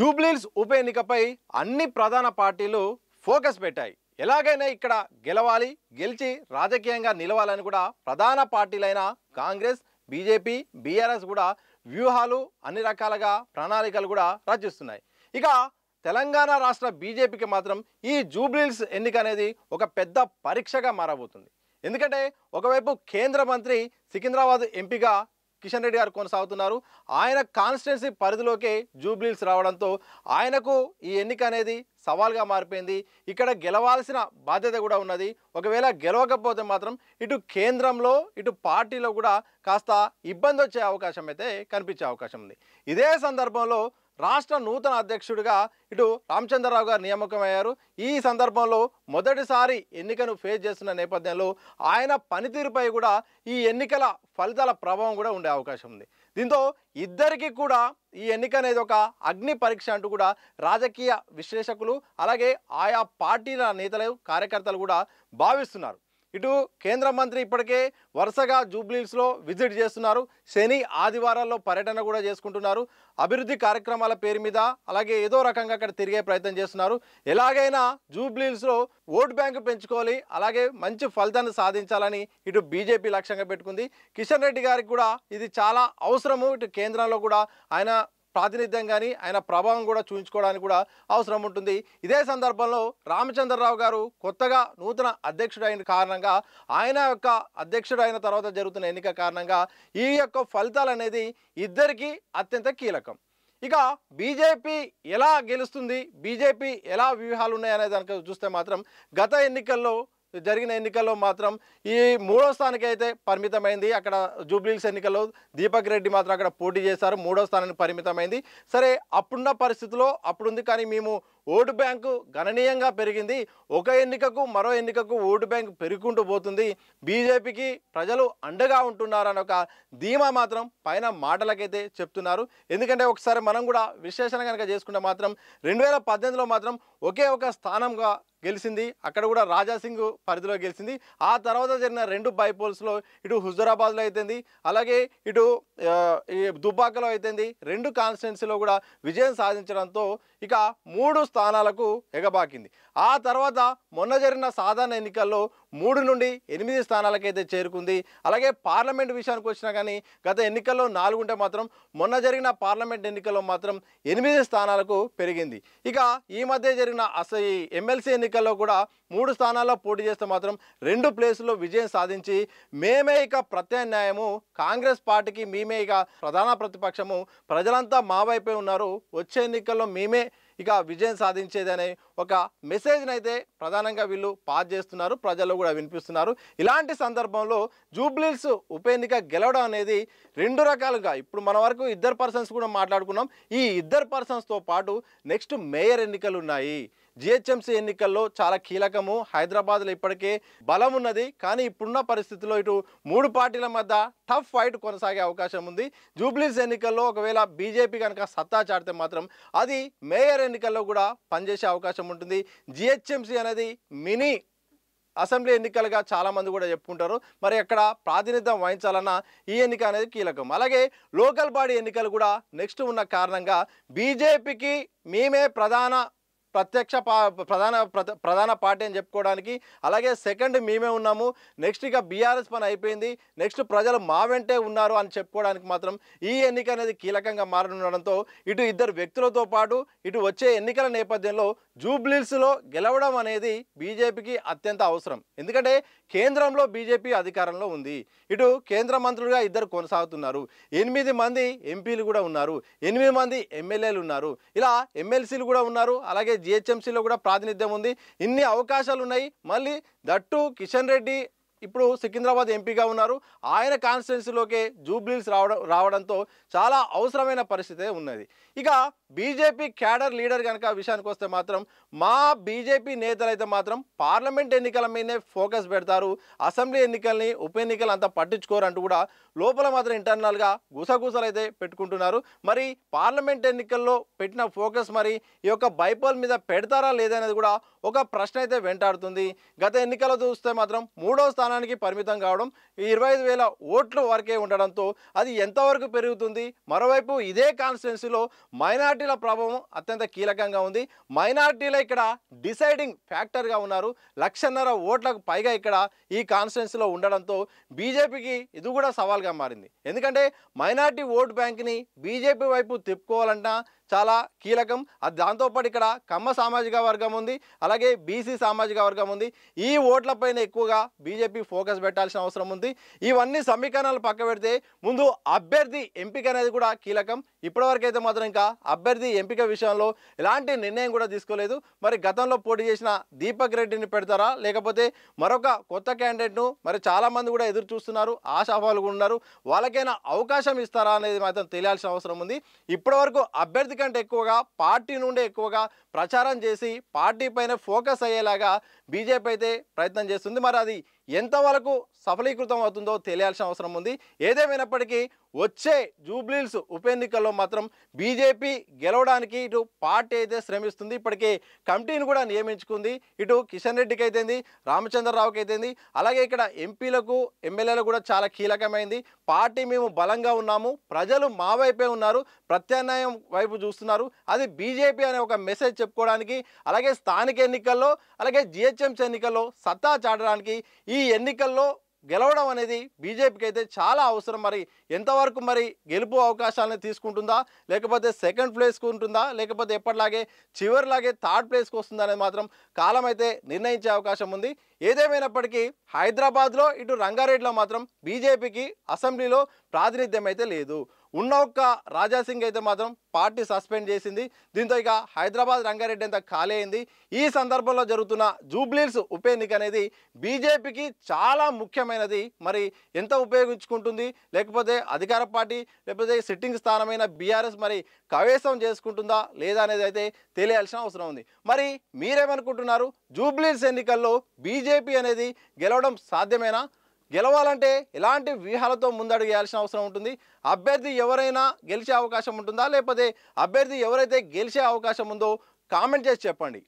జూబ్లీహిల్స్ ఉప ఎన్నికపై అన్ని ప్రధాన పార్టీలు ఫోకస్ పెట్టాయి. ఎలాగైనా ఇక్కడ గెలవాలి, గెలిచి రాజకీయంగా నిలవాలని కూడా ప్రధాన పార్టీలైన కాంగ్రెస్, బీజేపీ, బీఆర్ఎస్ కూడా వ్యూహాలు అన్ని రకాలుగా ప్రణాళికలు కూడా రచిస్తున్నాయి. ఇక తెలంగాణ రాష్ట్ర బీజేపీకి మాత్రం ఈ జూబ్లీహిల్స్ ఎన్నిక అనేది ఒక పెద్ద పరీక్షగా మారబోతుంది. ఎందుకంటే ఒకవైపు కేంద్ర మంత్రి సికింద్రాబాద్ ఎంపీగా కిషన్ రెడ్డి గారు కొనసాగుతున్నారు. ఆయన కాన్స్టిట్యున్సీ పరిధిలోకే జూబ్లీహిల్స్ రావడంతో ఆయనకు ఈ ఎన్నిక అనేది సవాల్గా మారిపోయింది. ఇక్కడ గెలవాల్సిన బాధ్యత కూడా ఉన్నది. ఒకవేళ గెలవకపోతే మాత్రం ఇటు కేంద్రంలో ఇటు పార్టీలో కూడా కాస్త ఇబ్బంది వచ్చే అవకాశం అయితే కనిపించే అవకాశం ఉంది. ఇదే సందర్భంలో రాష్ట్ర నూతన అధ్యక్షుడిగా ఇటు రామచంద్రరావు గారు నియామకమయ్యారు. ఈ సందర్భంలో మొదటిసారి ఎన్నికను ఫేస్ చేస్తున్న నేపథ్యంలో ఆయన పనితీరుపై కూడా ఈ ఎన్నికల ఫలితాల ప్రభావం కూడా ఉండే అవకాశం ఉంది. దీంతో ఇద్దరికి కూడా ఈ ఎన్నిక అనేది ఒక అగ్ని పరీక్ష అంటూ కూడా రాజకీయ విశ్లేషకులు అలాగే ఆయా పార్టీల నేతలు కార్యకర్తలు కూడా భావిస్తున్నారు. ఇటు కేంద్ర మంత్రి ఇప్పటికే వరుసగా జూబ్లీహిల్స్లో విజిట్ చేస్తున్నారు. శని ఆదివారాల్లో పర్యటన కూడా చేసుకుంటున్నారు. అభివృద్ధి కార్యక్రమాల పేరు మీద అలాగే ఏదో రకంగా అక్కడ తిరిగే ప్రయత్నం చేస్తున్నారు. ఎలాగైనా జూబ్లీహిల్స్లో ఓటు బ్యాంకు పెంచుకోవాలి, అలాగే మంచి ఫలితాన్ని సాధించాలని ఇటు బీజేపీ లక్ష్యంగా పెట్టుకుంది. కిషన్ రెడ్డి గారికి కూడా ఇది చాలా అవసరము. ఇటు కేంద్రంలో కూడా ఆయన ప్రాతినిధ్యం కానీ ఆయన ప్రభావం కూడా చూపించుకోవడానికి కూడా అవసరం ఉంటుంది. ఇదే సందర్భంలో రామచంద్రరావు గారు కొత్తగా నూతన అధ్యక్షుడు అయిన కారణంగా ఆయన యొక్క అధ్యక్షుడు అయిన తర్వాత జరుగుతున్న ఎన్నిక కారణంగా ఈ యొక్క ఫలితాలు అనేది ఇద్దరికీ అత్యంత కీలకం. ఇక బీజేపీ ఎలా గెలుస్తుంది, బీజేపీ ఎలా వ్యూహాలు ఉన్నాయనే దానికి చూస్తే మాత్రం గత ఎన్నికల్లో జరిగిన ఎన్నికల్లో మాత్రం ఈ 3వ స్థానానికి అయితే పరిమితమైంది. అక్కడ జూబ్లీహిల్స్ ఎన్నికల్లో దీపక్ రెడ్డి మాత్రం అక్కడ పోటీ చేశారు. 3వ స్థానానికి పరిమితమైంది. సరే అప్పుడున్న పరిస్థితిలో అప్పుడుంది, కానీ మేము ఓటు బ్యాంకు గణనీయంగా పెరిగింది. ఒక ఎన్నికకు మరో ఎన్నికకు ఓటు బ్యాంకు పెరుగుకుంటూ పోతుంది. బీజేపీకి ప్రజలు అండగా ఉంటున్నారని ఒక ధీమా మాత్రం పైన మాటలకైతే చెప్తున్నారు. ఎందుకంటే ఒకసారి మనం కూడా విశ్లేషణ కనుక చేసుకుంటే మాత్రం 2018లో మాత్రం ఒకే ఒక స్థానంగా గెలిచింది. అక్కడ కూడా రాజాసింగ్ పరిధిలో గెలిచింది. ఆ తర్వాత జరిగిన 2 బైపోల్స్లో ఇటు హుజూరాబాద్లో అయితేంది, అలాగే ఇటు ఈ దుబ్బాకలో అయితేంది 2 కాన్స్టిట్యున్సీలో కూడా విజయం సాధించడంతో ఇక 3 స్థానాలకు ఎగబాకింది. ఆ తర్వాత మొన్న జరిగిన సాధారణ ఎన్నికల్లో 3 నుండి 8 స్థానాలకైతే చేరుకుంది. అలాగే పార్లమెంట్ విషయానికి వచ్చినా కానీ గత ఎన్నికల్లో 4 ఉంటే మాత్రం మొన్న జరిగిన పార్లమెంట్ ఎన్నికల్లో మాత్రం 8 స్థానాలకు పెరిగింది. ఇక ఈ మధ్య జరిగిన అసలు ఎమ్మెల్సీ ఎన్నికల్లో కూడా 3 స్థానాల్లో పోటీ చేస్తే మాత్రం 2 ప్లేసుల్లో విజయం సాధించి మేమే ఇక ప్రత్యామ్నాయము, కాంగ్రెస్ పార్టీకి మేమే ఇక ప్రధాన ప్రతిపక్షము, ప్రజలంతా మా వైపే ఉన్నారు, వచ్చే ఎన్నికల్లో మేమే ఇక విజయం సాధించేదనే ఒక మెసేజ్ని అయితే ప్రధానంగా వీళ్ళు పాస్ చేస్తున్నారు, ప్రజల్లో కూడా వినిపిస్తున్నారు. ఇలాంటి సందర్భంలో జూబ్లీహిల్స్ ఉప ఎన్నిక గెలవడం అనేది 2 రకాలుగా, ఇప్పుడు మన వరకు 2 పర్సన్స్ కూడా మాట్లాడుకున్నాం. ఈ 2 పర్సన్స్తో పాటు నెక్స్ట్ మేయర్ ఎన్నికలు ఉన్నాయి. జిహెచ్ఎంసీ ఎన్నికల్లో చాలా కీలకము. హైదరాబాద్లో ఇప్పటికే బలం ఉన్నది, కానీ ఇప్పుడున్న పరిస్థితుల్లో ఇటు 3 పార్టీల మధ్య టఫ్ ఫైట్ కొనసాగే అవకాశం ఉంది. జూబ్లీహిల్స్ ఎన్నికల్లో ఒకవేళ బీజేపీ కనుక సత్తా చాటితే మాత్రం అది మేయర్ ఎన్నికల్లో కూడా పనిచేసే అవకాశం ఉంటుంది. జిహెచ్ఎంసీ అనేది మినీ అసెంబ్లీ ఎన్నికలుగా చాలామంది కూడా చెప్పుకుంటారు. మరి అక్కడ ప్రాతినిధ్యం వహించాలన్న ఈ ఎన్నిక అనేది కీలకం. అలాగే లోకల్ బాడీ ఎన్నికలు కూడా నెక్స్ట్ ఉన్న కారణంగా బీజేపీకి మేమే ప్రధాన పార్టీ అని చెప్పుకోవడానికి, అలాగే సెకండ్ మేమే ఉన్నాము, నెక్స్ట్ ఇక బీఆర్ఎస్ పని అయిపోయింది, నెక్స్ట్ ప్రజలు మా వెంటే ఉన్నారు అని చెప్పుకోవడానికి మాత్రం ఈ ఎన్నిక అనేది కీలకంగా మారనుండడంతో ఇటు 2 వ్యక్తులతో పాటు ఇటు వచ్చే ఎన్నికల నేపథ్యంలో జూబ్లీహిల్స్లో గెలవడం అనేది బీజేపీకి అత్యంత అవసరం. ఎందుకంటే కేంద్రంలో బీజేపీ అధికారంలో ఉంది. ఇటు కేంద్ర మంత్రులుగా 2 కొనసాగుతున్నారు, 8 మంది ఎంపీలు కూడా ఉన్నారు, 8 మంది ఎమ్మెల్యేలు ఉన్నారు, ఇలా ఎమ్మెల్సీలు కూడా ఉన్నారు, అలాగే జిహెచ్ఎంసీలో కూడా ప్రాతినిధ్యం ఉంది. ఇన్ని అవకాశాలు ఉన్నాయి. మళ్ళీ దట్టు కిషన్ రెడ్డి ఇప్పుడు సికింద్రాబాద్ ఎంపీగా ఉన్నారు. ఆయన కాన్స్టిట్యున్సీలోకే జూబ్లీహిల్స్ రావడంతో చాలా అవసరమైన పరిస్థితే ఉన్నది. ఇక బీజేపీ క్యాడర్ లీడర్ కనుక విషయానికి వస్తే మాత్రం మా బీజేపీ నేతలైతే మాత్రం పార్లమెంట్ ఎన్నికల మీదనే ఫోకస్ పెడతారు, అసెంబ్లీ ఎన్నికల్ని ఉప ఎన్నికలు అంతా పట్టించుకోరు అంటూ కూడా లోపల మాత్రం ఇంటర్నల్గా గుసగుసలు అయితే పెట్టుకుంటున్నారు. మరి పార్లమెంట్ ఎన్నికల్లో పెట్టిన ఫోకస్ మరి ఈ యొక్క బైపోల్ మీద పెడతారా లేదనేది కూడా ఒక ప్రశ్న అయితే వెంటాడుతుంది. గత ఎన్నికల్లో చూస్తే మాత్రం 3వ స్థానం స్థానానికి పరిమితం కావడం, ఈ 25,000 ఓట్లు వరకే ఉండడంతో అది ఎంతవరకు పెరుగుతుంది? మరోవైపు ఇదే కాన్స్టిట్యున్సీలో మైనార్టీల ప్రభావం అత్యంత కీలకంగా ఉంది. మైనార్టీలు ఇక్కడ డిసైడింగ్ ఫ్యాక్టర్గా ఉన్నారు. 1,50,000 ఓట్లకు పైగా ఇక్కడ ఈ కాన్స్టిట్యున్సీలో ఉండడంతో బీజేపీకి ఇది కూడా సవాల్గా మారింది. ఎందుకంటే మైనార్టీ ఓట్ బ్యాంక్ని బీజేపీ వైపు తిప్పుకోవాలంటే చాలా కీలకం. అది దాంతోపాటు ఇక్కడ కమ్మ సామాజిక వర్గం ఉంది, అలాగే బీసీ సామాజిక వర్గం ఉంది. ఈ ఓట్లపైన ఎక్కువగా బీజేపీ ఫోకస్ పెట్టాల్సిన అవసరం ఉంది. ఇవన్నీ సమీకరణాలు పక్క పెడితే ముందు అభ్యర్థి ఎంపిక అనేది కూడా కీలకం. ఇప్పటివరకు అయితే మాత్రం ఇంకా అభ్యర్థి ఎంపిక విషయంలో ఎలాంటి నిర్ణయం కూడా తీసుకోలేదు. మరి గతంలో పోటీ చేసిన దీపక్ రెడ్డిని పెడతారా, లేకపోతే మరొక కొత్త క్యాండిడేట్ను మరి చాలామంది కూడా ఎదురు చూస్తున్నారు, ఆశాభావాలు కూడా ఉన్నారు, వాళ్ళకైనా అవకాశం ఇస్తారా అనేది మాత్రం తెలియాల్సిన అవసరం ఉంది. ఇప్పటివరకు అభ్యర్థి కంటే ఎక్కువగా పార్టీ నుండే ఎక్కువగా ప్రచారం చేసి పార్టీ పైన ఫోకస్ అయ్యేలాగా బీజేపీ అయితే ప్రయత్నం చేస్తుంది. మరి అది ఎంతవరకు సఫలీకృతం అవుతుందో తెలియాల్సిన అవసరం ఉంది. ఏదేమైనప్పటికీ వచ్చే జూబ్లీహిల్స్ ఉప ఎన్నికల్లో మాత్రం బీజేపీ గెలవడానికి ఇటు పార్టీ అయితే శ్రమిస్తుంది. ఇప్పటికే కమిటీని కూడా నియమించుకుంది. ఇటు కిషన్ రెడ్డికి అయితేంది, రామచంద్రరావుకి అయితేంది, అలాగే ఇక్కడ ఎంపీలకు ఎమ్మెల్యేలకు కూడా చాలా కీలకమైంది. పార్టీ మేము బలంగా ఉన్నాము, ప్రజలు మా వైపే ఉన్నారు, ప్రత్యామ్నాయం వైపు చూస్తున్నారు, అది బీజేపీ అనే ఒక మెసేజ్ చెప్పుకోవడానికి, అలాగే స్థానిక ఎన్నికల్లో అలాగే జిహెచ్ఎంసీ ఎన్నికల్లో సత్తా చాటడానికి ఈ ఎన్నికల్లో గెలవడం అనేది బీజేపీకి అయితే చాలా అవసరం. మరి ఎంతవరకు మరి గెలుపు అవకాశాలను తీసుకుంటుందా, లేకపోతే సెకండ్ ప్లేస్కు ఉంటుందా, లేకపోతే ఎప్పటిలాగే చివరిలాగే థర్డ్ ప్లేస్కి వస్తుందా అనేది మాత్రం కాలం అయితే నిర్ణయించే అవకాశం ఉంది. ఏదేమైనప్పటికీ హైదరాబాద్లో ఇటు రంగారెడ్డిలో మాత్రం బీజేపీకి అసెంబ్లీలో ప్రాతినిధ్యం అయితే లేదు. ఉన్న ఒక్క రాజాసింగ్ అయితే మాత్రం పార్టీ సస్పెండ్ చేసింది. దీంతో ఇక హైదరాబాద్ రంగారెడ్డి అంతా ఖాళీ అయింది. ఈ సందర్భంలో జరుగుతున్న జూబ్లీహిల్స్ ఉప ఎన్నిక అనేది బీజేపీకి చాలా ముఖ్యమైనది. మరి ఎంత ఉపయోగించుకుంటుంది, లేకపోతే అధికార పార్టీ లేకపోతే సిట్టింగ్ స్థానమైన బీఆర్ఎస్ మరి కవేశం చేసుకుంటుందా లేదా అనేది అయితే తెలియాల్సిన అవసరం ఉంది. మరి మీరేమనుకుంటున్నారు? జూబ్లీహిల్స్ ఎన్నికల్లో బీజేపీ అనేది గెలవడం సాధ్యమేనా? గెలవాలంటే ఎలాంటి వ్యూహాలతో ముందడుగు వేయాల్సిన అవసరం ఉంటుంది? అభ్యర్థి ఎవరైనా గెలిచే అవకాశం ఉంటుందా, లేకపోతే అభ్యర్థి ఎవరైతే గెలిచే అవకాశం ఉందో కామెంట్ చేసి చెప్పండి.